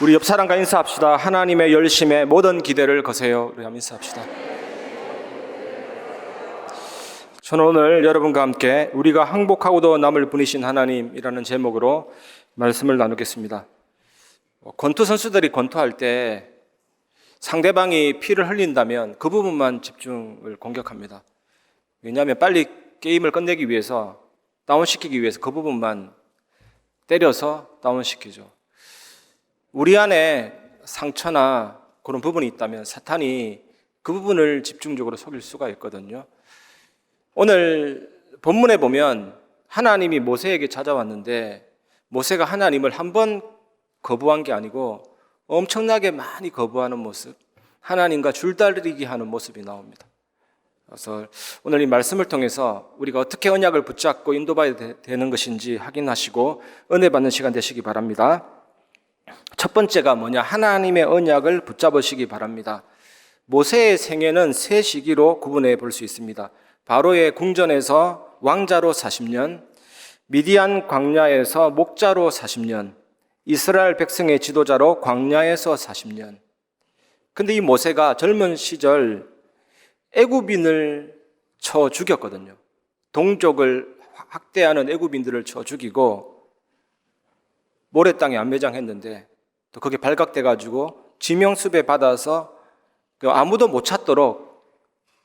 우리 옆 사람과 인사합시다. 하나님의 열심에 모든 기대를 거세요. 우리 한번 인사합시다. 저는 오늘 여러분과 함께 우리가 항복하고도 남을 분이신 하나님이라는 제목으로 말씀을 나누겠습니다. 권투 선수들이 권투할 때 상대방이 피를 흘린다면 그 부분만 집중을 공격합니다. 왜냐하면 빨리 게임을 끝내기 위해서, 다운시키기 위해서 그 부분만 때려서 다운시키죠. 우리 안에 상처나 그런 부분이 있다면 사탄이 그 부분을 집중적으로 속일 수가 있거든요. 오늘 본문에 보면 하나님이 모세에게 찾아왔는데 모세가 하나님을 한 번 거부한 게 아니고 엄청나게 많이 거부하는 모습, 하나님과 줄다리기 하는 모습이 나옵니다. 그래서 오늘 이 말씀을 통해서 우리가 어떻게 언약을 붙잡고 인도받아야 되는 것인지 확인하시고 은혜 받는 시간 되시기 바랍니다. 첫 번째가 뭐냐? 하나님의 언약을 붙잡으시기 바랍니다. 모세의 생애는 세 시기로 구분해 볼 수 있습니다. 바로의 궁전에서 왕자로 40년, 미디안 광야에서 목자로 40년, 이스라엘 백성의 지도자로 광야에서 40년. 근데 이 모세가 젊은 시절 애굽인을 쳐 죽였거든요. 동족을 학대하는 애굽인들을 쳐 죽이고 모래 땅에 안매장했는데 또 거기에 발각돼가지고 지명수배 받아서 아무도 못 찾도록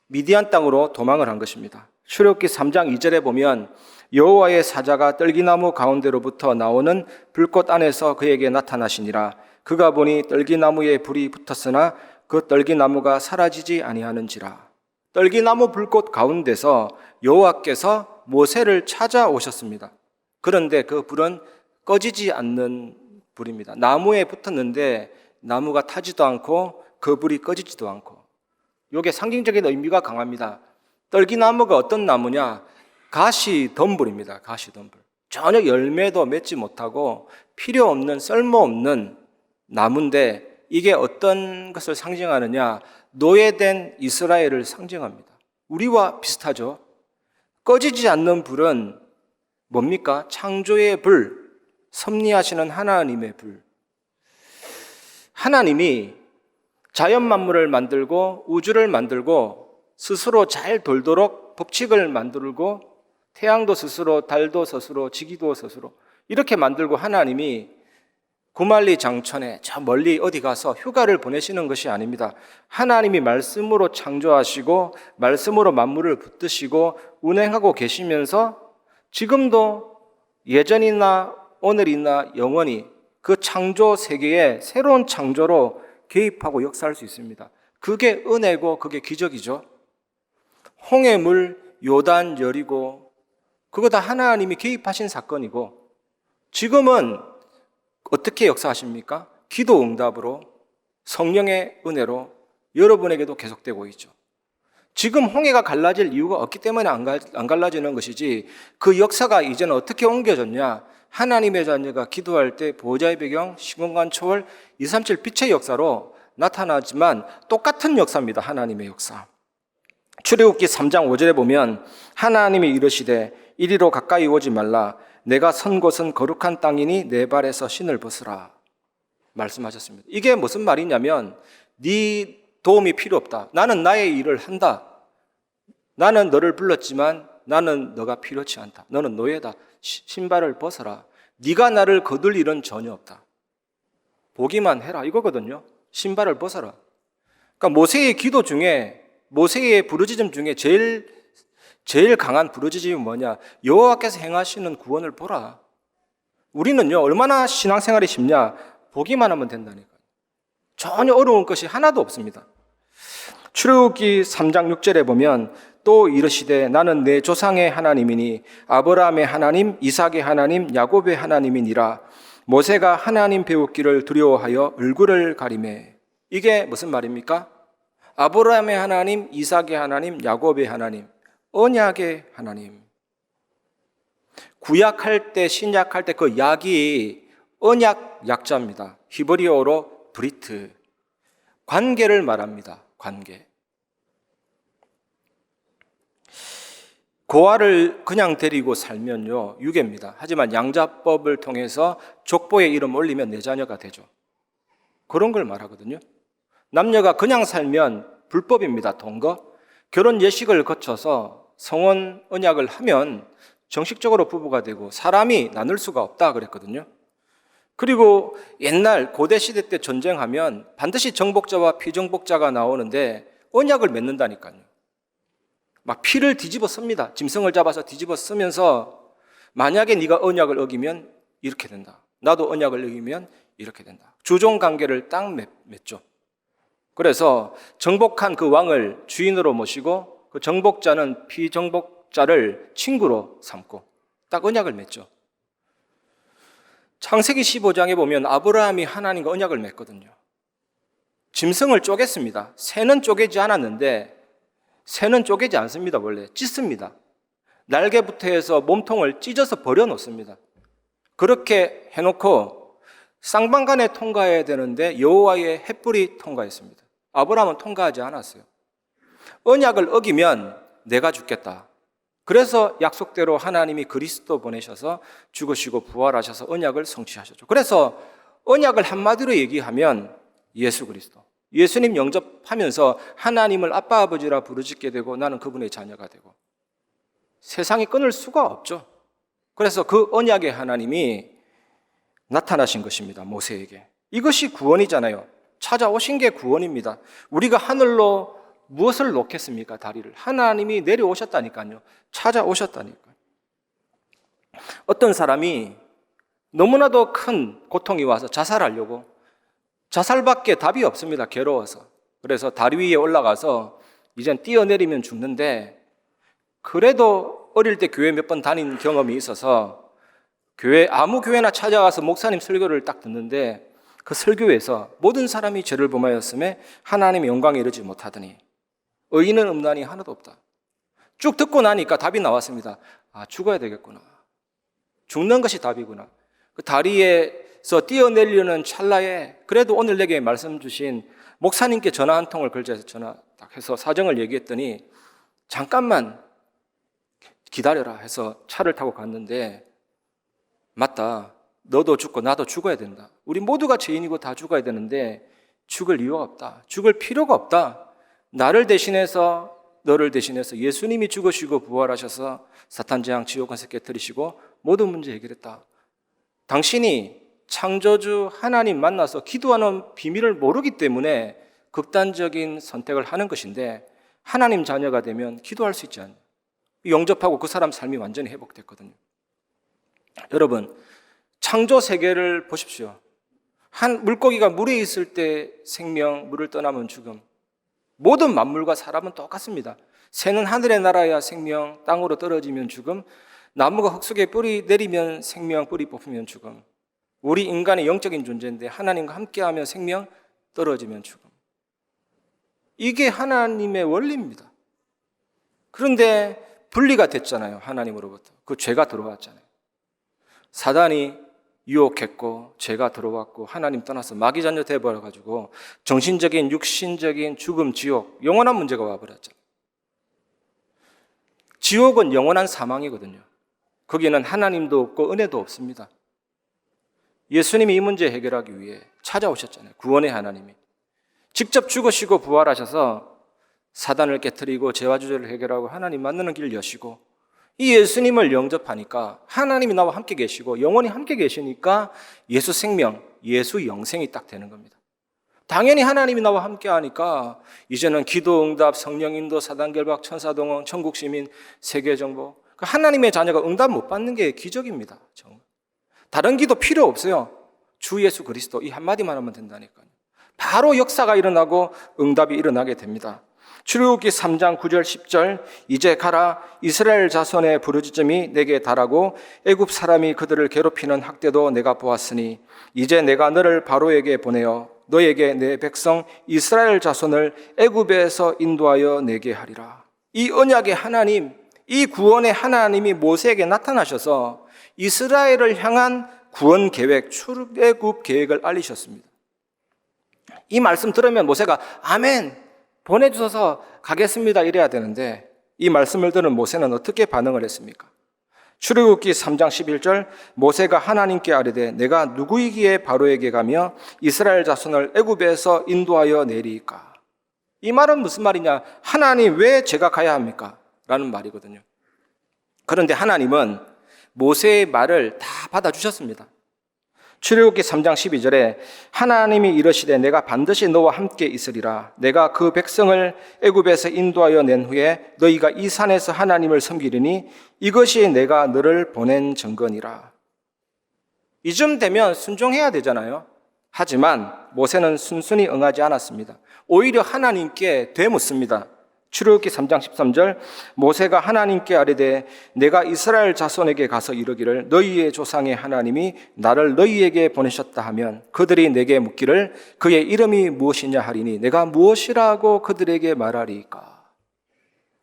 미디안 땅으로 도망을 한 것입니다. 출애굽기 3장 2절에 보면 여호와의 사자가 떨기나무 가운데로부터 나오는 불꽃 안에서 그에게 나타나시니라. 그가 보니 떨기나무에 불이 붙었으나 그 떨기나무가 사라지지 아니하는지라. 떨기나무 불꽃 가운데서 여호와께서 모세를 찾아오셨습니다. 그런데 그 불은 꺼지지 않는 불입니다. 나무에 붙었는데 나무가 타지도 않고 그 불이 꺼지지도 않고. 이게 상징적인 의미가 강합니다. 떨기나무가 어떤 나무냐? 가시덤불입니다. 가시덤불. 전혀 열매도 맺지 못하고 필요 없는, 쓸모없는 나무인데 이게 어떤 것을 상징하느냐? 노예된 이스라엘을 상징합니다. 우리와 비슷하죠. 꺼지지 않는 불은 뭡니까? 창조의 불, 섭리하시는 하나님의 불. 하나님이 자연 만물을 만들고 우주를 만들고 스스로 잘 돌도록 법칙을 만들고 태양도 스스로, 달도 스스로, 지기도 스스로 이렇게 만들고 하나님이 구말리 장천에 저 멀리 어디 가서 휴가를 보내시는 것이 아닙니다. 하나님이 말씀으로 창조하시고 말씀으로 만물을 붙드시고 운행하고 계시면서 지금도 예전이나 오늘이나 영원히 그 창조 세계에 새로운 창조로 개입하고 역사할 수 있습니다. 그게 은혜고 그게 기적이죠. 홍해물, 요단, 여리고 그거 다 하나님이 개입하신 사건이고 지금은 어떻게 역사하십니까? 기도 응답으로 성령의 은혜로 여러분에게도 계속되고 있죠. 지금 홍해가 갈라질 이유가 없기 때문에 안 갈라지는 것이지 그 역사가 이제는 어떻게 옮겨졌냐? 하나님의 자녀가 기도할 때 보호자의 배경, 시공간 초월, 237 빛의 역사로 나타나지만 똑같은 역사입니다. 하나님의 역사. 출애굽기 3장 5절에 보면 하나님이 이르시되 이리로 가까이 오지 말라. 내가 선 곳은 거룩한 땅이니 내 발에서 신을 벗으라. 말씀하셨습니다. 이게 무슨 말이냐면 네 도움이 필요 없다. 나는 나의 일을 한다. 나는 너를 불렀지만 나는 너가 필요치 않다. 너는 노예다. 신발을 벗어라. 네가 나를 거둘 일은 전혀 없다. 보기만 해라 이거거든요. 신발을 벗어라. 그러니까 모세의 기도 중에 모세의 부르짖음 중에 제일 강한 부르짖음이 뭐냐? 여호와께서 행하시는 구원을 보라. 우리는요 얼마나 신앙생활이 쉽냐? 보기만 하면 된다니까요. 전혀 어려운 것이 하나도 없습니다. 출애굽기 3장 6절에 보면 또 이르시되 나는 내 조상의 하나님이니 아브라함의 하나님, 이삭의 하나님, 야곱의 하나님이니라. 모세가 하나님 배우기를 두려워하여 얼굴을 가리매. 이게 무슨 말입니까? 아브라함의 하나님, 이삭의 하나님, 야곱의 하나님, 언약의 하나님. 구약할 때, 신약할 때 그 약이 언약 약자입니다. 히브리어로 브리트. 관계를 말합니다. 관계. 고아를 그냥 데리고 살면요 유괴입니다. 하지만 양자법을 통해서 족보에 이름 올리면 내 자녀가 되죠. 그런 걸 말하거든요. 남녀가 그냥 살면 불법입니다. 동거. 결혼 예식을 거쳐서 성혼 언약을 하면 정식적으로 부부가 되고 사람이 나눌 수가 없다 그랬거든요. 그리고 옛날 고대 시대 때 전쟁하면 반드시 정복자와 피정복자가 나오는데 언약을 맺는다니까요. 막 피를 뒤집어 씁니다. 짐승을 잡아서 뒤집어 쓰면서 만약에 네가 언약을 어기면 이렇게 된다. 나도 언약을 어기면 이렇게 된다. 주종 관계를 딱 맺죠. 그래서 정복한 그 왕을 주인으로 모시고 그 정복자는 피정복자를 친구로 삼고 딱 언약을 맺죠. 창세기 15장에 보면 아브라함이 하나님과 언약을 맺거든요. 짐승을 쪼갰습니다. 새는 쪼개지 않았는데 새는 쪼개지 않습니다. 원래 찢습니다. 날개부터 해서 몸통을 찢어서 버려놓습니다. 그렇게 해놓고 쌍방간에 통과해야 되는데 여호와의 횃불이 통과했습니다. 아브라함은 통과하지 않았어요. 언약을 어기면 내가 죽겠다. 그래서 약속대로 하나님이 그리스도 보내셔서 죽으시고 부활하셔서 언약을 성취하셨죠. 그래서 언약을 한마디로 얘기하면 예수 그리스도. 예수님 영접하면서 하나님을 아빠 아버지라 부르짖게 되고 나는 그분의 자녀가 되고 세상이 끊을 수가 없죠. 그래서 그 언약의 하나님이 나타나신 것입니다. 모세에게. 이것이 구원이잖아요. 찾아오신 게 구원입니다. 우리가 하늘로 무엇을 놓겠습니까? 다리를. 하나님이 내려오셨다니까요. 찾아오셨다니까요. 어떤 사람이 너무나도 큰 고통이 와서 자살하려고 자살밖에 답이 없습니다. 괴로워서. 그래서 다리 위에 올라가서 이젠 뛰어내리면 죽는데 그래도 어릴 때 교회 몇 번 다닌 경험이 있어서 아무 교회나 찾아가서 목사님 설교를 딱 듣는데 그 설교에서 모든 사람이 죄를 범하였음에 하나님의 영광에 이르지 못하더니 의인은 없나니 하나도 없다. 쭉 듣고 나니까 답이 나왔습니다. 아, 죽어야 되겠구나. 죽는 것이 답이구나. 그 다리에서 뛰어내리려는 찰나에 그래도 오늘 내게 말씀 주신 목사님께 전화 한 통을 걸자 해서 전화 딱 해서 사정을 얘기했더니 잠깐만 기다려라 해서 차를 타고 갔는데 맞다. 너도 죽고 나도 죽어야 된다. 우리 모두가 죄인이고 다 죽어야 되는데 죽을 이유가 없다. 죽을 필요가 없다. 나를 대신해서 너를 대신해서 예수님이 죽으시고 부활하셔서 사탄 재앙 지옥 권세 깨뜨리시고 모든 문제 해결했다. 당신이 창조주 하나님 만나서 기도하는 비밀을 모르기 때문에 극단적인 선택을 하는 것인데 하나님 자녀가 되면 기도할 수 있지 않나요? 영접하고 그 사람 삶이 완전히 회복됐거든요. 여러분, 창조 세계를 보십시오. 한 물고기가 물에 있을 때 생명, 물을 떠나면 죽음. 모든 만물과 사람은 똑같습니다. 새는 하늘에 날아야 생명, 땅으로 떨어지면 죽음. 나무가 흙 속에 뿌리 내리면 생명, 뿌리 뽑히면 죽음. 우리 인간의 영적인 존재인데 하나님과 함께하면 생명, 떨어지면 죽음. 이게 하나님의 원리입니다. 그런데 분리가 됐잖아요. 하나님으로부터. 그 죄가 들어왔잖아요. 사단이 유혹했고 죄가 들어왔고 하나님 떠나서 마귀 자녀 돼버려가지고 정신적인 육신적인 죽음, 지옥, 영원한 문제가 와버렸잖아요. 지옥은 영원한 사망이거든요. 거기는 하나님도 없고 은혜도 없습니다. 예수님이 이 문제 해결하기 위해 찾아오셨잖아요. 구원의 하나님이. 직접 죽으시고 부활하셔서 사단을 깨트리고 죄와 주제를 해결하고 하나님 만나는 길을 여시고 이 예수님을 영접하니까 하나님이 나와 함께 계시고 영원히 함께 계시니까 예수 생명, 예수 영생이 딱 되는 겁니다. 당연히 하나님이 나와 함께 하니까 이제는 기도 응답, 성령 인도, 사단 결박, 천사 동원, 천국 시민, 세계 정보. 하나님의 자녀가 응답 못 받는 게 기적입니다. 다른 기도 필요 없어요. 주 예수 그리스도 이 한마디만 하면 된다니까요. 바로 역사가 일어나고 응답이 일어나게 됩니다. 출애굽기 3장 9절 10절 이제 가라 이스라엘 자손의 부르짖음이 내게 달하고 애굽 사람이 그들을 괴롭히는 학대도 내가 보았으니 이제 내가 너를 바로에게 보내어 너에게 내 백성 이스라엘 자손을 애굽에서 인도하여 내게 하리라. 이 언약의 하나님, 이 구원의 하나님이 모세에게 나타나셔서 이스라엘을 향한 구원 계획, 출애굽 계획을 알리셨습니다. 이 말씀 들으면 모세가 아멘 보내주셔서 가겠습니다 이래야 되는데 이 말씀을 들은 모세는 어떻게 반응을 했습니까? 출애굽기 3장 11절 모세가 하나님께 아뢰되 내가 누구이기에 바로에게 가며 이스라엘 자손을 애굽에서 인도하여 내리이까. 이 말은 무슨 말이냐? 하나님 왜 제가 가야 합니까? 라는 말이거든요. 그런데 하나님은 모세의 말을 다 받아주셨습니다. 출애굽기 3장 12절에 하나님이 이르시되 내가 반드시 너와 함께 있으리라. 내가 그 백성을 애굽에서 인도하여 낸 후에 너희가 이 산에서 하나님을 섬기리니 이것이 내가 너를 보낸 증거니라. 이쯤 되면 순종해야 되잖아요. 하지만 모세는 순순히 응하지 않았습니다. 오히려 하나님께 되묻습니다. 출애굽기 3장 13절 모세가 하나님께 아뢰되 내가 이스라엘 자손에게 가서 이르기를 너희의 조상의 하나님이 나를 너희에게 보내셨다 하면 그들이 내게 묻기를 그의 이름이 무엇이냐 하리니 내가 무엇이라고 그들에게 말하리이까.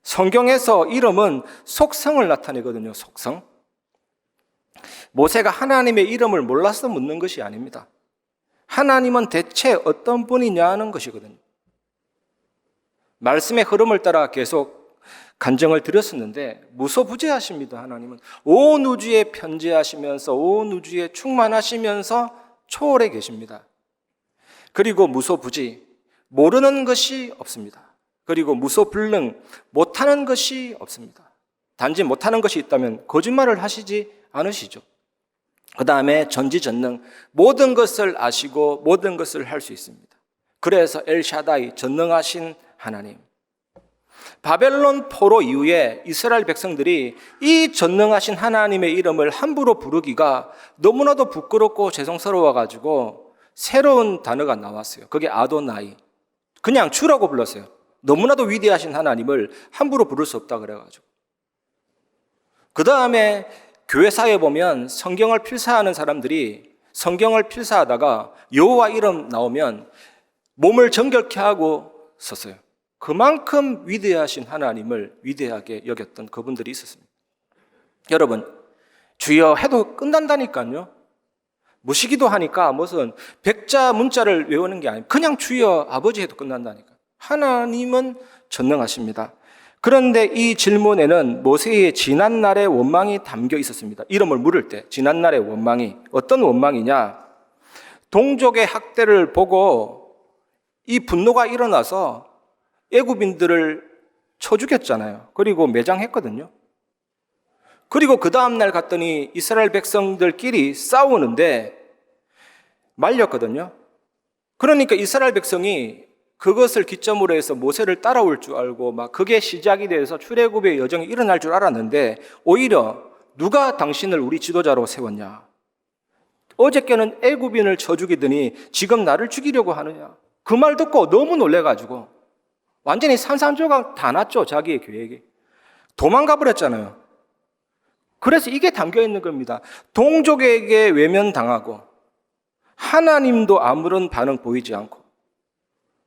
성경에서 이름은 속성을 나타내거든요. 속성. 모세가 하나님의 이름을 몰라서 묻는 것이 아닙니다. 하나님은 대체 어떤 분이냐는 것이거든요. 말씀의 흐름을 따라 계속 간증을 드렸었는데 무소부재하십니다. 하나님은 온 우주에 편재하시면서 온 우주에 충만하시면서 초월해 계십니다. 그리고 무소부지, 모르는 것이 없습니다. 그리고 무소불능, 못하는 것이 없습니다. 단지 못하는 것이 있다면 거짓말을 하시지 않으시죠. 그 다음에 전지전능, 모든 것을 아시고 모든 것을 할 수 있습니다. 그래서 엘샤다이, 전능하신 하나님. 바벨론 포로 이후에 이스라엘 백성들이 이 전능하신 하나님의 이름을 함부로 부르기가 너무나도 부끄럽고 죄송스러워가지고 새로운 단어가 나왔어요. 그게 아도나이. 그냥 주라고 불렀어요. 너무나도 위대하신 하나님을 함부로 부를 수 없다 그래가지고. 그 다음에 교회사에 보면 성경을 필사하는 사람들이 성경을 필사하다가 여호와 이름 나오면 몸을 정결케 하고 썼어요. 그만큼 위대하신 하나님을 위대하게 여겼던 그분들이 있었습니다. 여러분, 주여 해도 끝난다니까요. 무시기도 하니까 무슨 백자 문자를 외우는 게 아니고 그냥 주여 아버지 해도 끝난다니까. 하나님은 전능하십니다. 그런데 이 질문에는 모세의 지난날의 원망이 담겨 있었습니다. 이름을 물을 때 지난날의 원망이 어떤 원망이냐? 동족의 학대를 보고 이 분노가 일어나서 애굽인들을 쳐 죽였잖아요. 그리고 매장했거든요. 그리고 그 다음날 갔더니 이스라엘 백성들끼리 싸우는데 말렸거든요. 그러니까 이스라엘 백성이 그것을 기점으로 해서 모세를 따라올 줄 알고 막 그게 시작이 돼서 출애굽의 여정이 일어날 줄 알았는데 오히려 누가 당신을 우리 지도자로 세웠냐? 어저께는 애굽인을 쳐 죽이더니 지금 나를 죽이려고 하느냐? 그 말 듣고 너무 놀래가지고 완전히 산산조각 다 났죠. 자기의 계획이. 도망가 버렸잖아요. 그래서 이게 담겨 있는 겁니다. 동족에게 외면당하고 하나님도 아무런 반응 보이지 않고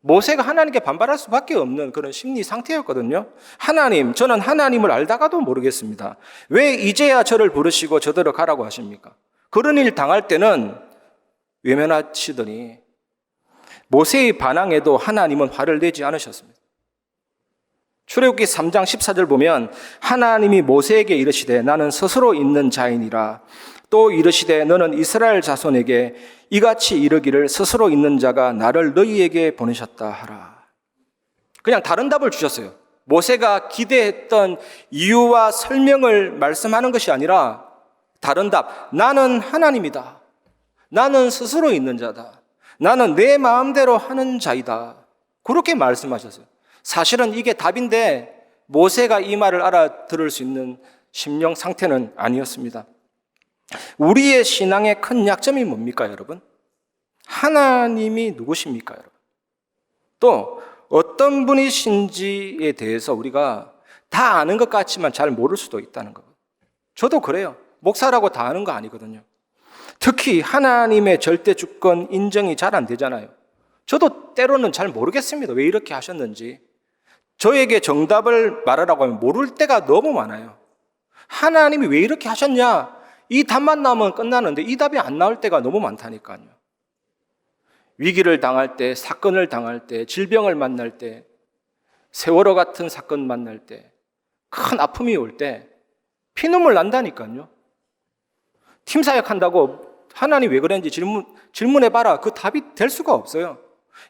모세가 하나님께 반발할 수밖에 없는 그런 심리 상태였거든요. 하나님, 저는 하나님을 알다가도 모르겠습니다. 왜 이제야 저를 부르시고 저대로 가라고 하십니까? 그런 일 당할 때는 외면하시더니 모세의 반항에도 하나님은 화를 내지 않으셨습니다. 출애굽기 3장 14절 보면 하나님이 모세에게 이르시되 나는 스스로 있는 자이니라. 또 이르시되 너는 이스라엘 자손에게 이같이 이르기를 스스로 있는 자가 나를 너희에게 보내셨다 하라. 그냥 다른 답을 주셨어요. 모세가 기대했던 이유와 설명을 말씀하는 것이 아니라 다른 답. 나는 하나님이다. 나는 스스로 있는 자다. 나는 내 마음대로 하는 자이다. 그렇게 말씀하셨어요. 사실은 이게 답인데 모세가 이 말을 알아들을 수 있는 심령 상태는 아니었습니다. 우리의 신앙의 큰 약점이 뭡니까, 여러분? 하나님이 누구십니까, 여러분? 또 어떤 분이신지에 대해서 우리가 다 아는 것 같지만 잘 모를 수도 있다는 것. 저도 그래요. 목사라고 다 아는 거 아니거든요. 특히 하나님의 절대 주권 인정이 잘 안 되잖아요. 저도 때로는 잘 모르겠습니다. 왜 이렇게 하셨는지. 저에게 정답을 말하라고 하면 모를 때가 너무 많아요. 하나님이 왜 이렇게 하셨냐? 이 답만 나오면 끝나는데 이 답이 안 나올 때가 너무 많다니까요. 위기를 당할 때, 사건을 당할 때, 질병을 만날 때, 세월호 같은 사건 만날 때, 큰 아픔이 올 때 피눈물 난다니까요. 팀 사역한다고 하나님 왜 그랬는지 질문해봐라. 그 답이 될 수가 없어요.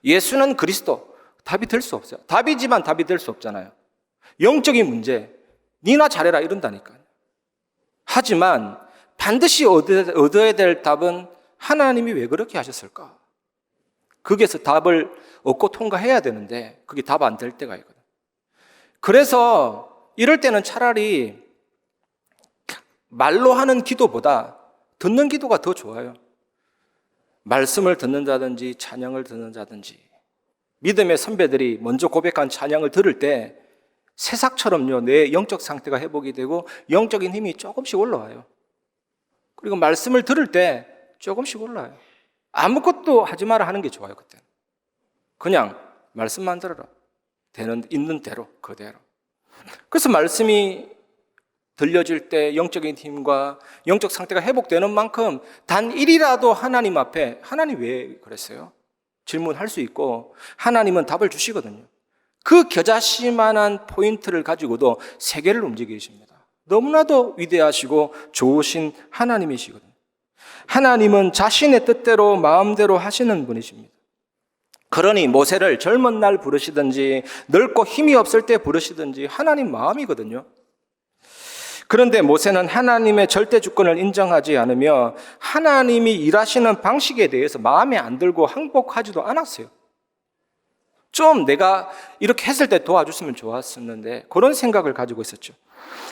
예수는 그리스도. 답이 될 수 없어요. 답이지만 답이 될 수 없잖아요. 영적인 문제, 니나 잘해라 이런다니까요. 하지만 반드시 얻어야 될 답은 하나님이 왜 그렇게 하셨을까? 거기에서 답을 얻고 통과해야 되는데 그게 답 안 될 때가 있거든요. 그래서 이럴 때는 차라리 말로 하는 기도보다 듣는 기도가 더 좋아요. 말씀을 듣는다든지 찬양을 듣는다든지 믿음의 선배들이 먼저 고백한 찬양을 들을 때 새싹처럼요, 내 영적 상태가 회복이 되고 영적인 힘이 조금씩 올라와요. 그리고 말씀을 들을 때 조금씩 올라와요. 아무것도 하지 마라 하는 게 좋아요, 그때는. 그냥 말씀만 들어라. 있는 대로, 그대로. 그래서 말씀이 들려질 때 영적인 힘과 영적 상태가 회복되는 만큼 단 일이라도 하나님 앞에 하나님 왜 그랬어요? 질문할 수 있고 하나님은 답을 주시거든요. 그 겨자씨만한 포인트를 가지고도 세계를 움직이십니다. 너무나도 위대하시고 좋으신 하나님이시거든요. 하나님은 자신의 뜻대로 마음대로 하시는 분이십니다. 그러니 모세를 젊은 날 부르시든지 늙고 힘이 없을 때 부르시든지 하나님 마음이거든요. 그런데 모세는 하나님의 절대 주권을 인정하지 않으며 하나님이 일하시는 방식에 대해서 마음에 안 들고 항복하지도 않았어요. 좀 내가 이렇게 했을 때 도와줬으면 좋았었는데 그런 생각을 가지고 있었죠.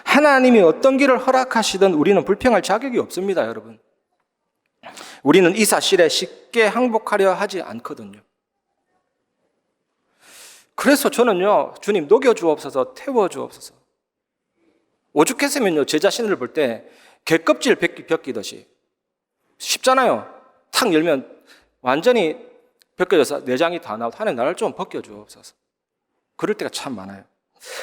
하나님이 어떤 길을 허락하시든 우리는 불평할 자격이 없습니다, 여러분. 우리는 이 사실에 쉽게 항복하려 하지 않거든요. 그래서 저는요, 주님 녹여주옵소서, 태워주옵소서. 오죽했으면요, 제 자신을 볼 때 개껍질 벗기듯이 쉽잖아요. 탁 열면 완전히 벗겨져서 내장이 다 나오고 하나님 나를 좀 벗겨주옵소서. 그럴 때가 참 많아요.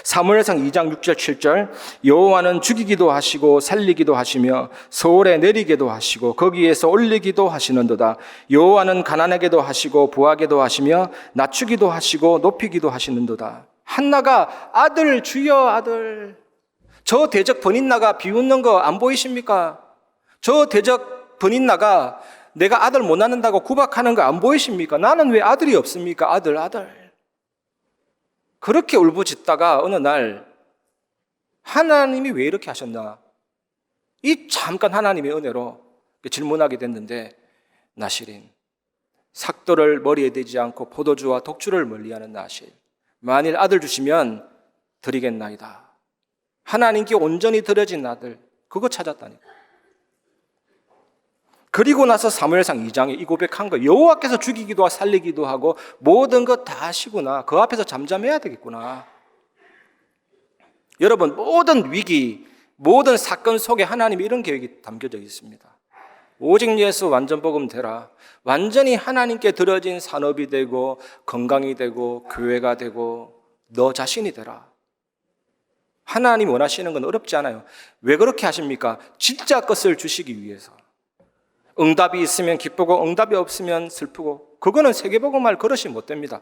사무엘상 2장 6절 7절 여호와는 죽이기도 하시고 살리기도 하시며 소홀에 내리기도 하시고 거기에서 올리기도 하시는도다. 여호와는 가난하게도 하시고 부하게도 하시며 낮추기도 하시고 높이기도 하시는도다. 한나가 아들 주여 아들, 저 대적 번인나가 비웃는 거 안 보이십니까? 저 대적 번인나가 내가 아들 못 낳는다고 구박하는 거 안 보이십니까? 나는 왜 아들이 없습니까? 아들 아들. 그렇게 울부짖다가 어느 날 하나님이 왜 이렇게 하셨나? 이 잠깐 하나님의 은혜로 질문하게 됐는데 나실인, 삭도를 머리에 대지 않고 포도주와 독주를 멀리하는 나실, 만일 아들 주시면 드리겠나이다. 하나님께 온전히 드려진 아들, 그거 찾았다니까. 그리고 나서 사무엘상 2장에 이 고백한 거, 여호와께서 죽이기도 하고 살리기도 하고 모든 것 다 하시구나. 그 앞에서 잠잠해야 되겠구나. 여러분, 모든 위기, 모든 사건 속에 하나님이 이런 계획이 담겨져 있습니다. 오직 예수 완전 복음 되라. 완전히 하나님께 드려진 산업이 되고 건강이 되고 교회가 되고 너 자신이 되라. 하나님 원하시는 건 어렵지 않아요. 왜 그렇게 하십니까? 진짜 것을 주시기 위해서. 응답이 있으면 기쁘고 응답이 없으면 슬프고, 그거는 세계복음할 그릇이 못 됩니다.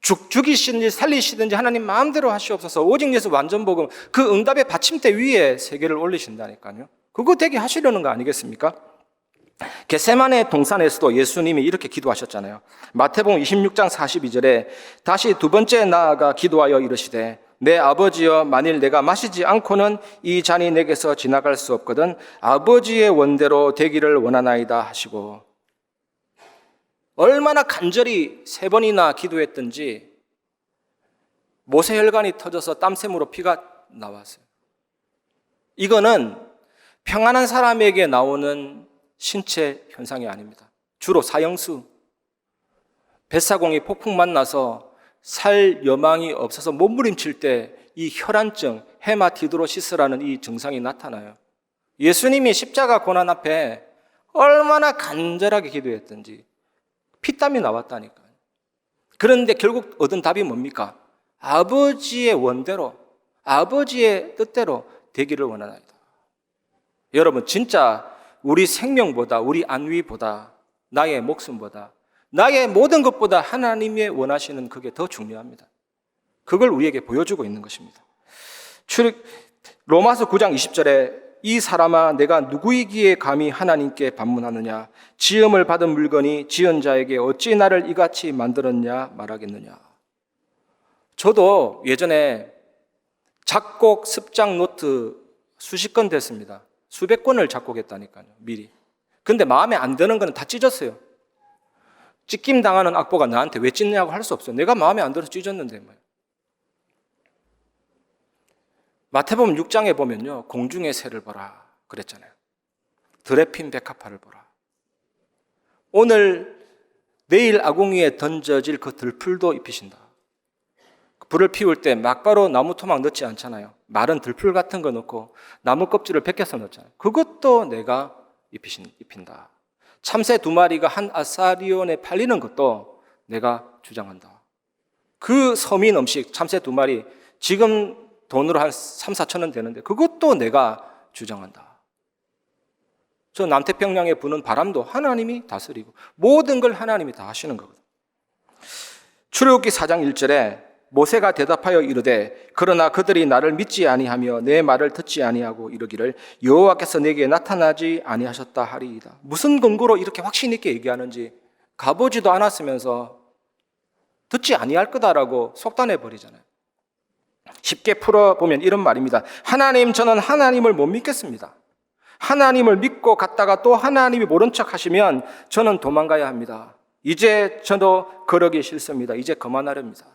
죽이시든지 살리시든지 하나님 마음대로 하시옵소서. 오직 예수 완전복음, 그 응답의 받침대 위에 세계를 올리신다니까요. 그거 되게 하시려는 거 아니겠습니까? 겟세마네 동산에서도 예수님이 이렇게 기도하셨잖아요. 마태복음 26장 42절에 다시 두 번째 나아가 기도하여 이르시되 내 아버지여, 만일 내가 마시지 않고는 이 잔이 내게서 지나갈 수 없거든 아버지의 원대로 되기를 원하나이다 하시고, 얼마나 간절히 3번이나 기도했던지 모세혈관이 터져서 땀샘으로 피가 나왔어요. 이거는 평안한 사람에게 나오는 신체 현상이 아닙니다. 주로 사형수, 뱃사공이 폭풍 만나서 살 여망이 없어서 몸부림칠 때 이 혈안증, 헤마티드로시스라는 이 증상이 나타나요. 예수님이 십자가 고난 앞에 얼마나 간절하게 기도했던지 피땀이 나왔다니까요. 그런데 결국 얻은 답이 뭡니까? 아버지의 원대로, 아버지의 뜻대로 되기를 원하나이다. 여러분, 진짜 우리 생명보다, 우리 안위보다, 나의 목숨보다, 나의 모든 것보다 하나님의 원하시는 그게 더 중요합니다. 그걸 우리에게 보여주고 있는 것입니다. 로마서 9장 20절에 이 사람아 내가 누구이기에 감히 하나님께 반문하느냐 지음을 받은 물건이 지은 자에게 어찌 나를 이같이 만들었냐 말하겠느냐. 저도 예전에 작곡 습작 노트 수십 건 됐습니다. 수백 권을 작곡했다니까요, 미리. 근데 마음에 안 드는 거는 다 찢었어요. 찢김 당하는 악보가 나한테 왜 찢냐고 할 수 없어요. 내가 마음에 안 들어서 찢었는데 뭐예요. 마태복음 6장에 보면요, 공중의 새를 보라 그랬잖아요. 들에 핀 백합화를 보라. 오늘 내일 아궁이에 던져질 그 들풀도 입히신다. 불을 피울 때 막바로 나무 토막 넣지 않잖아요. 마른 들풀 같은 거 넣고 나무 껍질을 벗겨서 넣잖아요. 그것도 내가 입힌다. 참새 2마리가 한 아사리온에 팔리는 것도 내가 주장한다. 그 서민 음식 참새 2마리 지금 돈으로 한 3, 4천 원 되는데 그것도 내가 주장한다. 저 남태평양에 부는 바람도 하나님이 다스리고 모든 걸 하나님이 다 하시는 거거든요. 출애굽기 4장 1절에 모세가 대답하여 이르되 그러나 그들이 나를 믿지 아니하며 내 말을 듣지 아니하고 이르기를 여호와께서 내게 나타나지 아니하셨다 하리이다. 무슨 근거로 이렇게 확신 있게 얘기하는지 가보지도 않았으면서 듣지 아니할 거다라고 속단해 버리잖아요. 쉽게 풀어보면 이런 말입니다. 하나님, 저는 하나님을 못 믿겠습니다. 하나님을 믿고 갔다가 또 하나님이 모른 척 하시면 저는 도망가야 합니다. 이제 저도 그러기 싫습니다. 이제 그만하렵니다.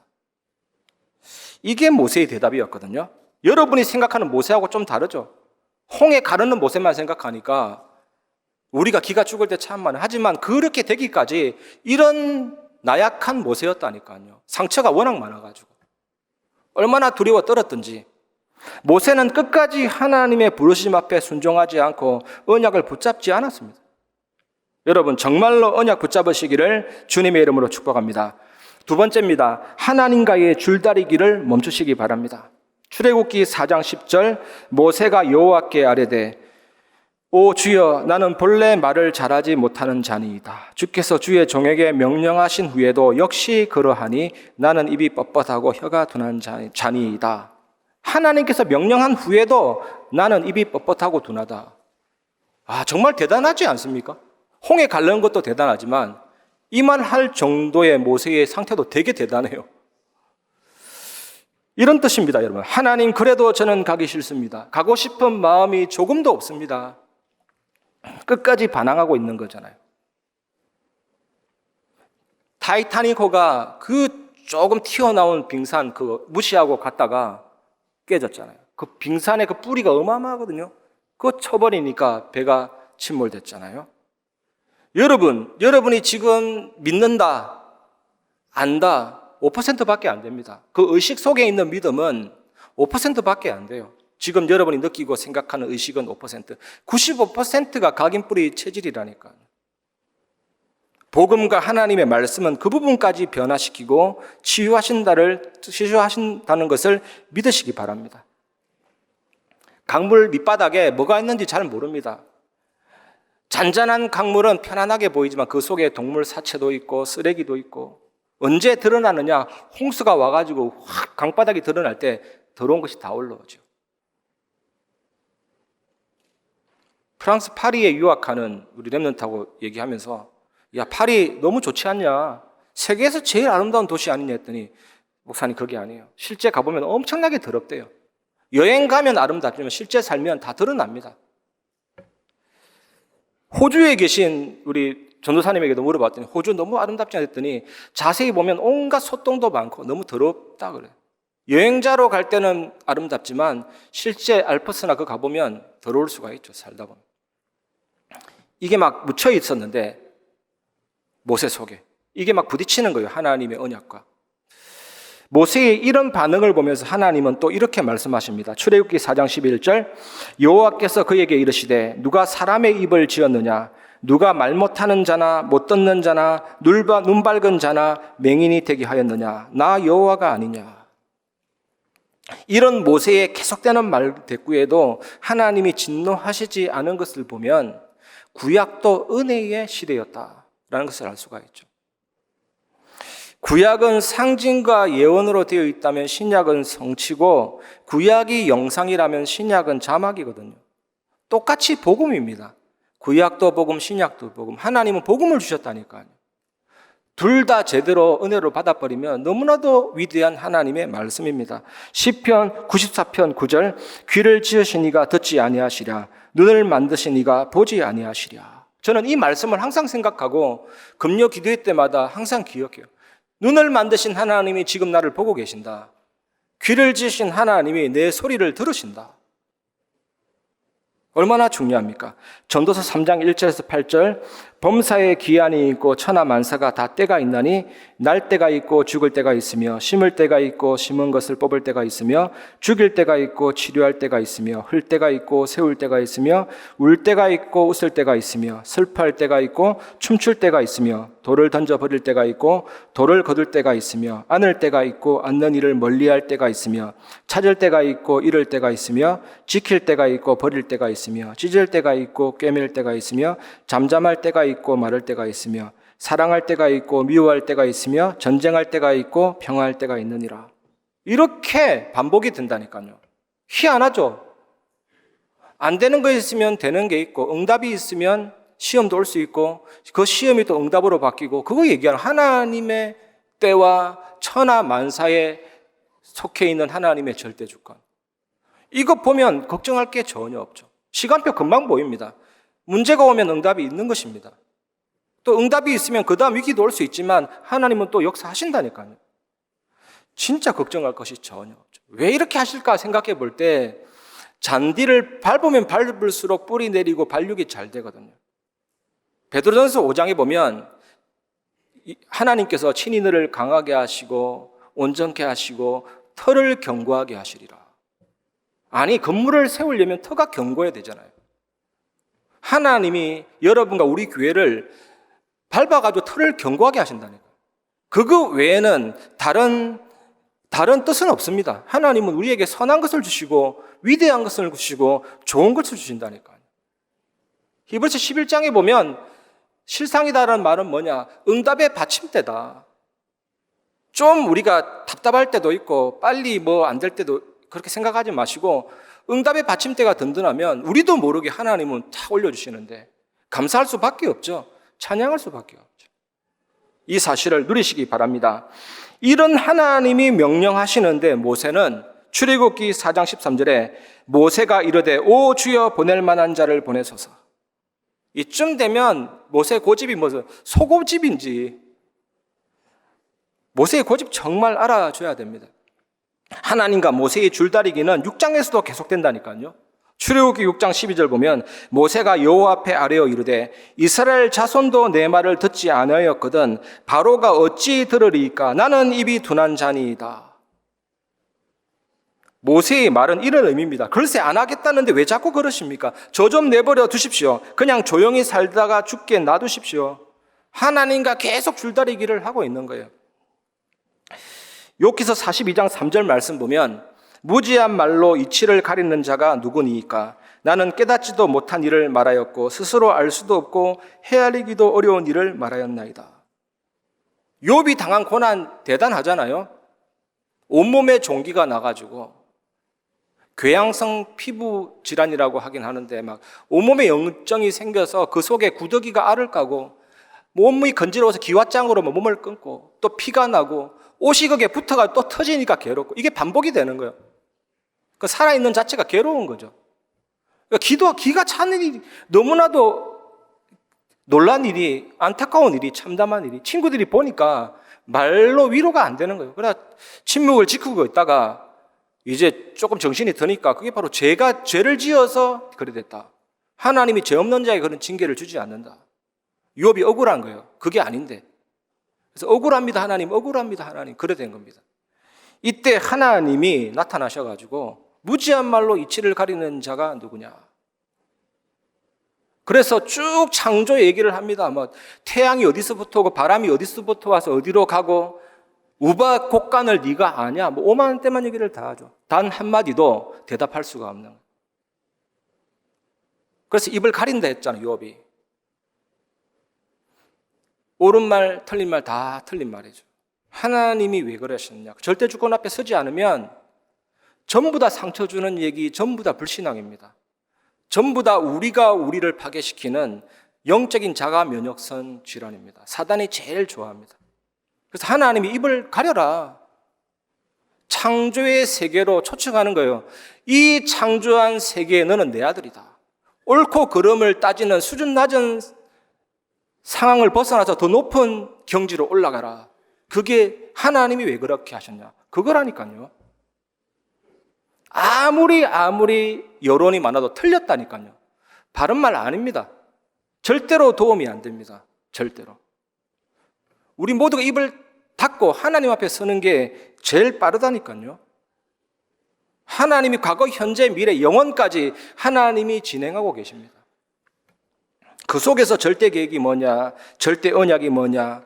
이게 모세의 대답이었거든요. 여러분이 생각하는 모세하고 좀 다르죠. 홍해 가르는 모세만 생각하니까 우리가 기가 죽을 때 참 많아요. 하지만 그렇게 되기까지 이런 나약한 모세였다니까요. 상처가 워낙 많아가지고 얼마나 두려워 떨었던지. 모세는 끝까지 하나님의 부르심 앞에 순종하지 않고 언약을 붙잡지 않았습니다. 여러분 정말로 언약 붙잡으시기를 주님의 이름으로 축복합니다. 두 번째입니다. 하나님과의 줄다리기를 멈추시기 바랍니다. 출애굽기 4장 10절 모세가 여호와께 아뢰되 오 주여 나는 본래 말을 잘하지 못하는 자니이다. 주께서 주의 종에게 명령하신 후에도 역시 그러하니 나는 입이 뻣뻣하고 혀가 둔한 자니이다. 하나님께서 명령한 후에도 나는 입이 뻣뻣하고 둔하다. 정말 대단하지 않습니까? 홍해 가르는 것도 대단하지만 이 말 할 정도의 모세의 상태도 되게 대단해요. 이런 뜻입니다, 여러분. 하나님, 그래도 저는 가기 싫습니다. 가고 싶은 마음이 조금도 없습니다. 끝까지 반항하고 있는 거잖아요. 타이타닉호가 그 조금 튀어나온 빙산 그거 무시하고 갔다가 깨졌잖아요. 그 빙산의 그 뿌리가 어마어마하거든요. 그거 쳐버리니까 배가 침몰됐잖아요. 여러분이 지금 믿는다, 안다, 5%밖에 안 됩니다. 그 의식 속에 있는 믿음은 5%밖에 안 돼요. 지금 여러분이 느끼고 생각하는 의식은 5%. 95%가 각인뿌리 체질이라니까요. 복음과 하나님의 말씀은 그 부분까지 변화시키고 치유하신다는 것을 믿으시기 바랍니다. 강물 밑바닥에 뭐가 있는지 잘 모릅니다. 잔잔한 강물은 편안하게 보이지만 그 속에 동물 사체도 있고 쓰레기도 있고 언제 드러나느냐? 홍수가 와가지고 확 강바닥이 드러날 때 더러운 것이 다 올라오죠. 프랑스 파리에 유학하는 우리 렘넌트하고 얘기하면서 야 파리 너무 좋지 않냐? 세계에서 제일 아름다운 도시 아니냐 했더니 목사님 그게 아니에요. 실제 가보면 엄청나게 더럽대요. 여행 가면 아름답지만 실제 살면 다 드러납니다. 호주에 계신 우리 전도사님에게도 물어봤더니 호주 너무 아름답지 않았더니 자세히 보면 온갖 소똥도 많고 너무 더럽다 그래요. 여행자로 갈 때는 아름답지만 실제 알프스나 그 가보면 더러울 수가 있죠. 살다 보면. 이게 막 묻혀 있었는데 모세 속에 이게 막 부딪히는 거예요. 하나님의 언약과. 모세의 이런 반응을 보면서 하나님은 또 이렇게 말씀하십니다. 출애굽기 4장 11절 여호와께서 그에게 이르시되 누가 사람의 입을 지었느냐 누가 말 못하는 자나 못 듣는 자나 눈 밝은 자나 맹인이 되게 하였느냐 나 여호와가 아니냐. 이런 모세의 계속되는 말 대꾸에도 하나님이 진노하시지 않은 것을 보면 구약도 은혜의 시대였다라는 것을 알 수가 있죠. 구약은 상징과 예언으로 되어 있다면 신약은 성취고, 구약이 영상이라면 신약은 자막이거든요. 똑같이 복음입니다. 구약도 복음, 신약도 복음. 하나님은 복음을 주셨다니까요. 둘 다 제대로 은혜로 받아버리면 너무나도 위대한 하나님의 말씀입니다. 시편 94편 9절, 귀를 지으신 이가 듣지 아니하시랴, 눈을 만드신 이가 보지 아니하시랴. 저는 이 말씀을 항상 생각하고 금요 기도회 때마다 항상 기억해요. 눈을 만드신 하나님이 지금 나를 보고 계신다. 귀를 지으신 하나님이 내 소리를 들으신다. 얼마나 중요합니까? 전도서 3장 1절에서 8절, 범사에 기한이 있고 천하만사가 다 때가 있나니 날 때가 있고 죽을 때가 있으며 심을 때가 있고 심은 것을 뽑을 때가 있으며 죽일 때가 있고 치료할 때가 있으며 흘 때가 있고 세울 때가 있으며 울 때가 있고 웃을 때가 있으며 슬퍼할 때가 있고 춤출 때가 있으며 돌을 던져버릴 때가 있고 돌을 거둘 때가 있으며 안을 때가 있고 안는 일을 멀리할 때가 있으며 찾을 때가 있고 잃을 때가 있으며 지킬 때가 있고 버릴 때가 있으며 찢을 때가 있고 꿰맬 때가 있으며 잠잠할 때가 있고 말할 때가 있으며 사랑할 때가 있고 미워할 때가 있으며 전쟁할 때가 있고 평화할 때가 있느니라. 이렇게 반복이 된다니까요. 희한하죠? 안 되는 거 있으면 되는 게 있고 응답이 있으면 시험도 올 수 있고 그 시험이 또 응답으로 바뀌고, 그거 얘기하는 하나님의 때와 천하 만사에 속해 있는 하나님의 절대 주권. 이거 보면 걱정할 게 전혀 없죠. 시간표 금방 보입니다. 문제가 오면 응답이 있는 것입니다. 또 응답이 있으면 그 다음 위기도 올 수 있지만 하나님은 또 역사하신다니까요. 진짜 걱정할 것이 전혀 없죠. 왜 이렇게 하실까 생각해 볼 때 잔디를 밟으면 밟을수록 뿌리 내리고 발육이 잘 되거든요. 베드로전서 5장에 보면 하나님께서 친히 너를 강하게 하시고 온전케 하시고 터를 견고하게 하시리라. 아니, 건물을 세우려면 터가 견고해야 되잖아요. 하나님이 여러분과 우리 교회를 밟아가지고 터를 견고하게 하신다니까. 그거 외에는 다른 뜻은 없습니다. 하나님은 우리에게 선한 것을 주시고 위대한 것을 주시고 좋은 것을 주신다니까요. 히브리서 11장에 보면 실상이다라는 말은 뭐냐? 응답의 받침대다. 좀 우리가 답답할 때도 있고 빨리 뭐 안 될 때도 그렇게 생각하지 마시고 응답의 받침대가 든든하면 우리도 모르게 하나님은 탁 올려주시는데 감사할 수밖에 없죠. 찬양할 수밖에 없죠. 이 사실을 누리시기 바랍니다. 이런 하나님이 명령하시는데 모세는 출애굽기 4장 13절에 모세가 이르되 오 주여 보낼 만한 자를 보내소서. 이쯤 되면 모세의 고집이 무슨 소고집인지 모세의 고집 정말 알아줘야 됩니다. 하나님과 모세의 줄다리기는 6장에서도 계속된다니까요. 출애굽기 6장 12절 보면 모세가 여호와 앞에 아뢰어 이르되 이스라엘 자손도 내 말을 듣지 아니하였거든 바로가 어찌 들으리이까 나는 입이 둔한 자니이다. 모세의 말은 이런 의미입니다. 글쎄 안 하겠다는데 왜 자꾸 그러십니까? 저 좀 내버려 두십시오. 그냥 조용히 살다가 죽게 놔두십시오. 하나님과 계속 줄다리기를 하고 있는 거예요. 욥기서 42장 3절 말씀 보면 무지한 말로 이치를 가리는 자가 누구니이까 나는 깨닫지도 못한 일을 말하였고 스스로 알 수도 없고 헤아리기도 어려운 일을 말하였나이다. 욥이 당한 고난 대단하잖아요. 온몸에 종기가 나가지고 궤양성 피부 질환이라고 하긴 하는데 막 온몸에 염증이 생겨서 그 속에 구더기가 알을 까고 몸이 건지러워서 기왓장으로 몸을 끊고 또 피가 나고 옷이 거기에 붙어가 또 터지니까 괴롭고 이게 반복이 되는 거예요. 그 살아있는 자체가 괴로운 거죠. 그러니까 기가 차는 일이 너무나도 놀란 일이 안타까운 일이 참담한 일이 친구들이 보니까 말로 위로가 안 되는 거예요. 그러나 침묵을 지키고 있다가 이제 조금 정신이 드니까 그게 바로 죄를 지어서 그래 됐다. 하나님이 죄 없는 자에게 그런 징계를 주지 않는다. 욥이 억울한 거예요. 그게 아닌데. 그래서 억울합니다 하나님, 억울합니다 하나님. 그래 된 겁니다. 이때 하나님이 나타나셔가지고 무지한 말로 이치를 가리는 자가 누구냐. 그래서 쭉 창조 얘기를 합니다. 뭐 태양이 어디서부터 오고 바람이 어디서부터 와서 어디로 가고 우박 곡간을 네가 아냐. 뭐 오만 때만 얘기를 다 하죠. 단 한마디도 대답할 수가 없는 거예요. 그래서 입을 가린다 했잖아요. 욥이. 옳은 말 틀린 말 다 틀린 말이죠. 하나님이 왜 그러셨냐? 절대 주권 앞에 서지 않으면 전부 다 상처 주는 얘기, 전부 다 불신앙입니다. 전부 다 우리가 우리를 파괴시키는 영적인 자가 면역선 질환입니다. 사단이 제일 좋아합니다. 그래서 하나님이 입을 가려라. 창조의 세계로 초청하는 거예요. 이 창조한 세계에 너는 내 아들이다. 옳고 그름을 따지는 수준 낮은 상황을 벗어나서 더 높은 경지로 올라가라. 그게 하나님이 왜 그렇게 하셨냐? 그거라니까요. 아무리 여론이 많아도 틀렸다니까요. 바른 말 아닙니다. 절대로 도움이 안 됩니다. 절대로. 우리 모두가 입을 닫고 하나님 앞에 서는 게 제일 빠르다니까요. 하나님이 과거, 현재, 미래, 영원까지 하나님이 진행하고 계십니다. 그 속에서 절대 계획이 뭐냐, 절대 언약이 뭐냐,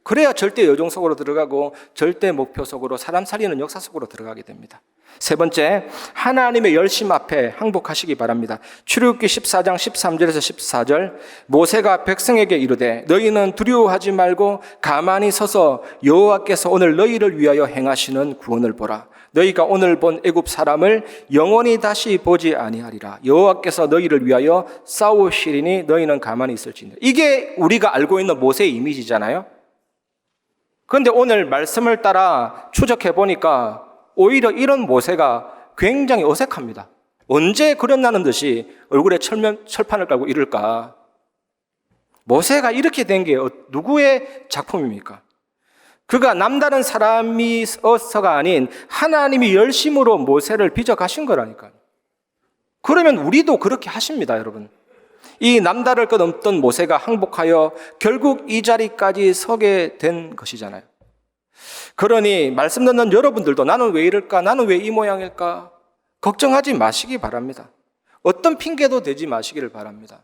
그래야 절대 여정 속으로 들어가고 절대 목표 속으로, 사람 살리는 역사 속으로 들어가게 됩니다. 세 번째, 하나님의 열심 앞에 항복하시기 바랍니다. 출애굽기 14장 13절에서 14절, 모세가 백성에게 이르되 너희는 두려워하지 말고 가만히 서서 여호와께서 오늘 너희를 위하여 행하시는 구원을 보라. 너희가 오늘 본 애굽 사람을 영원히 다시 보지 아니하리라. 여호와께서 너희를 위하여 싸우시리니 너희는 가만히 있을지니라. 이게 우리가 알고 있는 모세의 이미지잖아요. 그런데 오늘 말씀을 따라 추적해 보니까 오히려 이런 모세가 굉장히 어색합니다. 언제 그렸나는 듯이 얼굴에 철판을 깔고 이럴까? 모세가 이렇게 된 게 누구의 작품입니까? 그가 남다른 사람이어서가 아닌 하나님이 열심으로 모세를 빚어가신 거라니까요. 그러면 우리도 그렇게 하십니다, 여러분. 이 남다를 것 없던 모세가 항복하여 결국 이 자리까지 서게 된 것이잖아요. 그러니 말씀 듣는 여러분들도 나는 왜 이럴까? 나는 왜 이 모양일까? 걱정하지 마시기 바랍니다. 어떤 핑계도 대지 마시기를 바랍니다.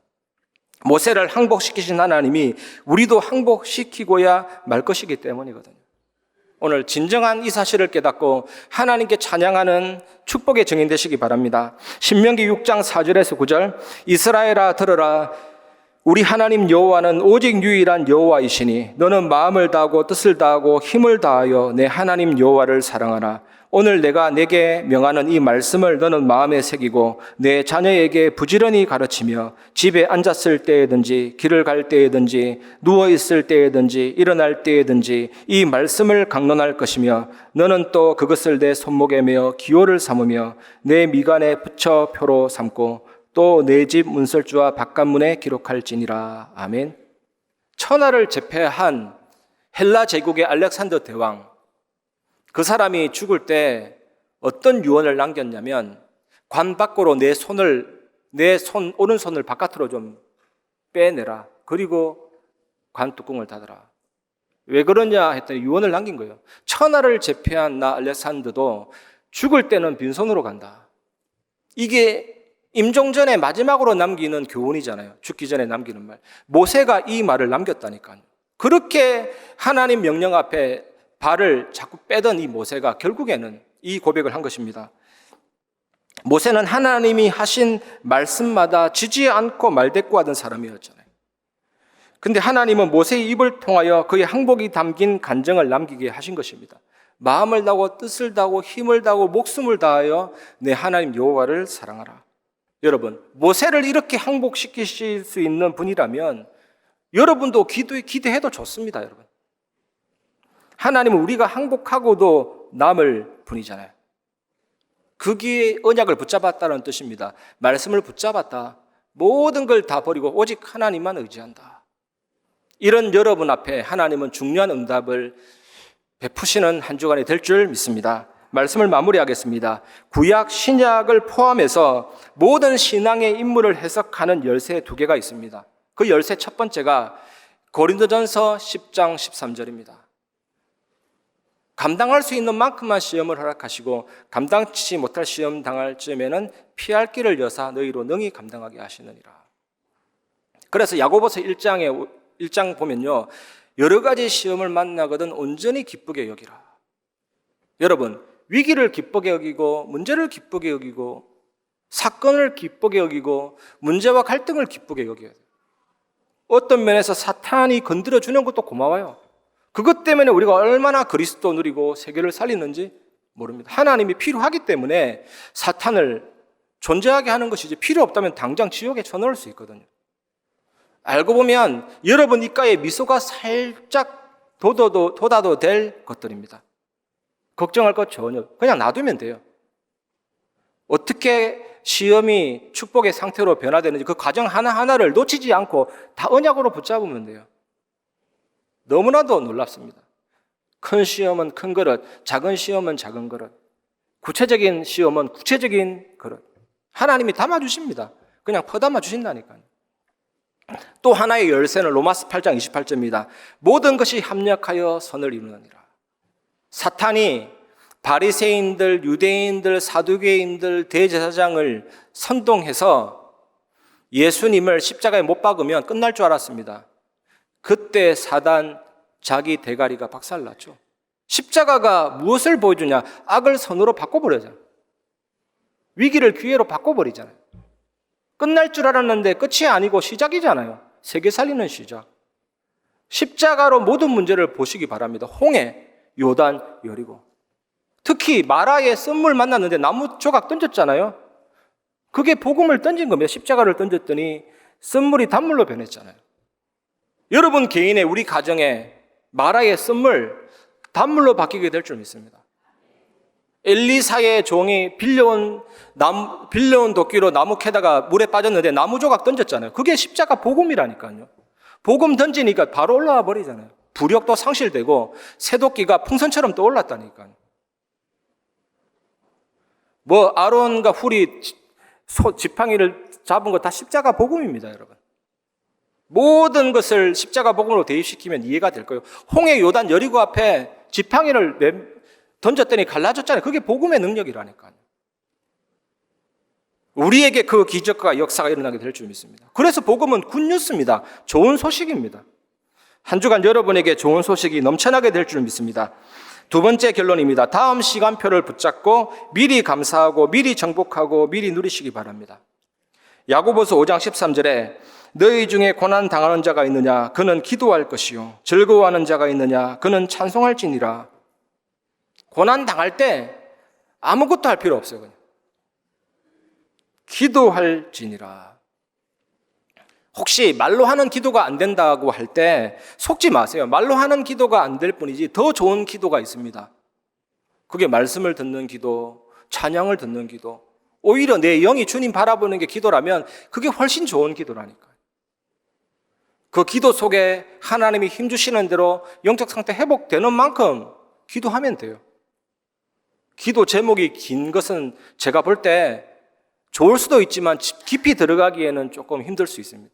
모세를 항복시키신 하나님이 우리도 항복시키고야 말 것이기 때문이거든요. 오늘 진정한 이 사실을 깨닫고 하나님께 찬양하는 축복의 증인 되시기 바랍니다. 신명기 6장 4절에서 9절, 이스라엘아 들으라. 우리 하나님 여호와는 오직 유일한 여호와이시니 너는 마음을 다하고 뜻을 다하고 힘을 다하여 내 하나님 여호와를 사랑하라. 오늘 내가 내게 명하는 이 말씀을 너는 마음에 새기고 내 자녀에게 부지런히 가르치며 집에 앉았을 때에든지 길을 갈 때에든지 누워있을 때에든지 일어날 때에든지 이 말씀을 강론할 것이며 너는 또 그것을 내 손목에 메어 기호를 삼으며 내 미간에 붙여 표로 삼고 또 내 집 문설주와 바깥문에 기록할지니라. 아멘. 천하를 제패한 헬라 제국의 알렉산더 대왕, 그 사람이 죽을 때 어떤 유언을 남겼냐면 관 밖으로 내 오른손을 바깥으로 좀 빼내라. 그리고 관 뚜껑을 닫아라. 왜 그러냐 했더니 유언을 남긴 거예요. 천하를 제패한 나 알렉산더도 죽을 때는 빈손으로 간다. 이게 임종전에 마지막으로 남기는 교훈이잖아요. 죽기 전에 남기는 말. 모세가 이 말을 남겼다니까요. 그렇게 하나님 명령 앞에 발을 자꾸 빼던 이 모세가 결국에는 이 고백을 한 것입니다. 모세는 하나님이 하신 말씀마다 지지 않고 말대꾸하던 사람이었잖아요. 근데 하나님은 모세의 입을 통하여 그의 항복이 담긴 간증을 남기게 하신 것입니다. 마음을 다하고 뜻을 다하고 힘을 다하고 목숨을 다하여 내 하나님 여호와를 사랑하라. 여러분, 모세를 이렇게 항복시키실 수 있는 분이라면 여러분도 기대해도 좋습니다, 여러분. 하나님은 우리가 항복하고도 남을 분이잖아요. 그게 언약을 붙잡았다는 뜻입니다. 말씀을 붙잡았다. 모든 걸 다 버리고 오직 하나님만 의지한다. 이런 여러분 앞에 하나님은 중요한 응답을 베푸시는 한 주간이 될 줄 믿습니다. 말씀을 마무리하겠습니다. 구약, 신약을 포함해서 모든 신앙의 인물을 해석하는 열쇠 2개가 있습니다. 그 열쇠 첫 번째가 고린도전서 10장 13절입니다. 감당할 수 있는 만큼만 시험을 허락하시고 감당치 못할 시험 당할 즈음에는 피할 길을 여사 너희로 능히 감당하게 하시느니라. 그래서 야고보서 1장 보면요, 여러 가지 시험을 만나거든 온전히 기쁘게 여기라. 여러분, 위기를 기쁘게 여기고 문제를 기쁘게 여기고 사건을 기쁘게 여기고 문제와 갈등을 기쁘게 여겨야 돼요. 어떤 면에서 사탄이 건드려주는 것도 고마워요. 그것 때문에 우리가 얼마나 그리스도 누리고 세계를 살리는지 모릅니다. 하나님이 필요하기 때문에 사탄을 존재하게 하는 것이지, 필요 없다면 당장 지옥에 쳐넣을 수 있거든요. 알고 보면 여러분 입가에 미소가 살짝 돋아도 될 것들입니다. 걱정할 것 전혀, 그냥 놔두면 돼요. 어떻게 시험이 축복의 상태로 변화되는지 그 과정 하나하나를 놓치지 않고 다 언약으로 붙잡으면 돼요. 너무나도 놀랍습니다. 큰 시험은 큰 그릇, 작은 시험은 작은 그릇, 구체적인 시험은 구체적인 그릇. 하나님이 담아주십니다. 그냥 퍼담아 주신다니까요. 또 하나의 열쇠는 로마서 8장 28절입니다. 모든 것이 합력하여 선을 이루느니라. 사탄이 바리새인들, 유대인들, 사두개인들, 대제사장을 선동해서 예수님을 십자가에 못 박으면 끝날 줄 알았습니다. 그때 사단 자기 대가리가 박살났죠. 십자가가 무엇을 보여주냐? 악을 선으로 바꿔버리잖아요. 위기를 기회로 바꿔버리잖아요. 끝날 줄 알았는데 끝이 아니고 시작이잖아요. 세계 살리는 시작. 십자가로 모든 문제를 보시기 바랍니다. 홍해, 요단, 여리고. 특히 마라에 쓴물 만났는데 나무 조각 던졌잖아요. 그게 복음을 던진 겁니다. 십자가를 던졌더니 쓴물이 단물로 변했잖아요. 여러분 개인의, 우리 가정에 마라의 쓴물 단물로 바뀌게 될 줄 믿습니다. 엘리사의 종이 빌려온 도끼로 나무 캐다가 물에 빠졌는데 나무 조각 던졌잖아요. 그게 십자가 복음이라니까요. 복음 던지니까 바로 올라와 버리잖아요. 부력도 상실되고 새도끼가 풍선처럼 떠올랐다니까요. 아론과 훌이 지팡이를 잡은 거 다 십자가 복음입니다, 여러분. 모든 것을 십자가 복음으로 대입시키면 이해가 될 거예요. 홍해, 요단, 여리고 앞에 지팡이를 던졌더니 갈라졌잖아요. 그게 복음의 능력이라니까요. 우리에게 그 기적과 역사가 일어나게 될 줄 믿습니다. 그래서 복음은 굿뉴스입니다. 좋은 소식입니다. 한 주간 여러분에게 좋은 소식이 넘쳐나게 될 줄 믿습니다. 두 번째 결론입니다. 다음 시간표를 붙잡고 미리 감사하고 미리 정복하고 미리 누리시기 바랍니다. 야고보서 5장 13절에 너희 중에 고난 당하는 자가 있느냐? 그는 기도할 것이요. 즐거워하는 자가 있느냐? 그는 찬송할지니라. 고난 당할 때 아무것도 할 필요 없어요. 그냥. 기도할지니라. 혹시 말로 하는 기도가 안 된다고 할 때 속지 마세요. 말로 하는 기도가 안 될 뿐이지 더 좋은 기도가 있습니다. 그게 말씀을 듣는 기도, 찬양을 듣는 기도. 오히려 내 영이 주님 바라보는 게 기도라면 그게 훨씬 좋은 기도라니까요. 그 기도 속에 하나님이 힘주시는 대로 영적 상태 회복되는 만큼 기도하면 돼요. 기도 제목이 긴 것은 제가 볼 때 좋을 수도 있지만 깊이 들어가기에는 조금 힘들 수 있습니다.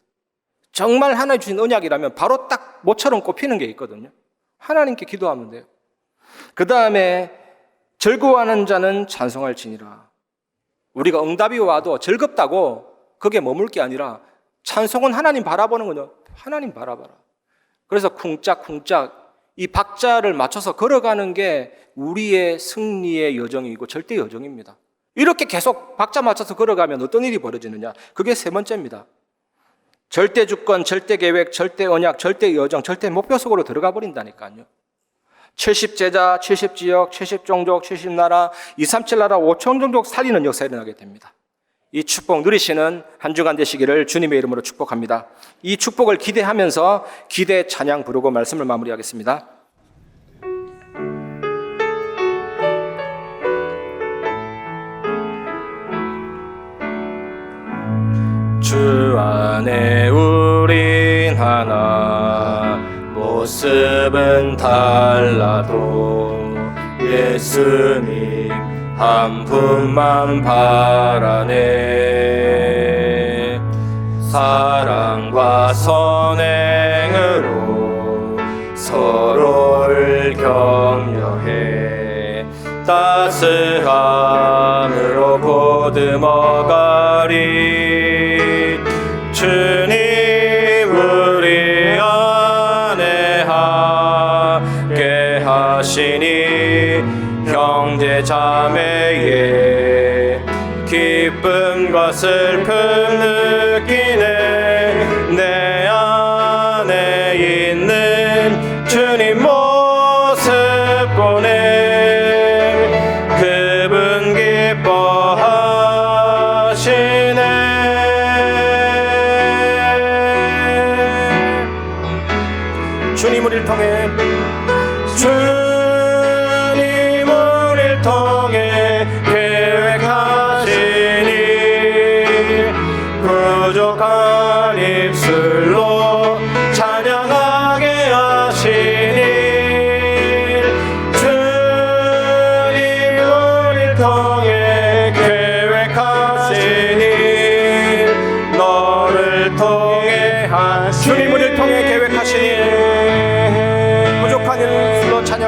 정말 하나님 주신 언약이라면 바로 딱 모처럼 꼽히는 게 있거든요. 하나님께 기도하면 돼요. 그 다음에 즐거워하는 자는 찬송할지니라. 우리가 응답이 와도 즐겁다고 그게 머물 게 아니라 찬송은 하나님 바라보는 거죠. 하나님 바라봐라. 그래서 쿵짝쿵짝 이 박자를 맞춰서 걸어가는 게 우리의 승리의 여정이고 절대 여정입니다. 이렇게 계속 박자 맞춰서 걸어가면 어떤 일이 벌어지느냐? 그게 세 번째입니다. 절대 주권, 절대 계획, 절대 언약, 절대 여정, 절대 목표 속으로 들어가 버린다니까요. 70제자, 70지역, 70종족, 70나라, 237나라, 5천 종족 살리는 역사가 일어나게 됩니다. 이 축복 누리시는 한 주간 되시기를 주님의 이름으로 축복합니다. 이 축복을 기대하면서 기대 찬양 부르고 말씀을 마무리하겠습니다. 주 안에 우린 하나, 모습은 달라도 예수님 한 분만 바라네. 사랑과 선행으로 서로를 격려해 따스함으로 보듬어가리. 주님 우리 안에 함께 하시니 형제 자매의 기쁨과 슬픔 느끼네. 내 안에 있는 주님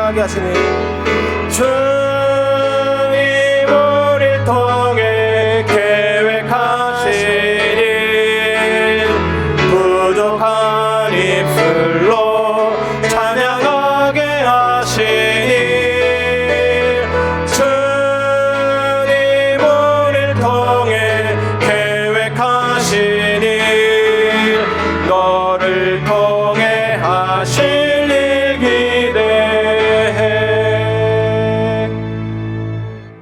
찬양하게 하시니 주님 우리를 통해 계획하신 일 부족한 입술로 찬양하게 하시니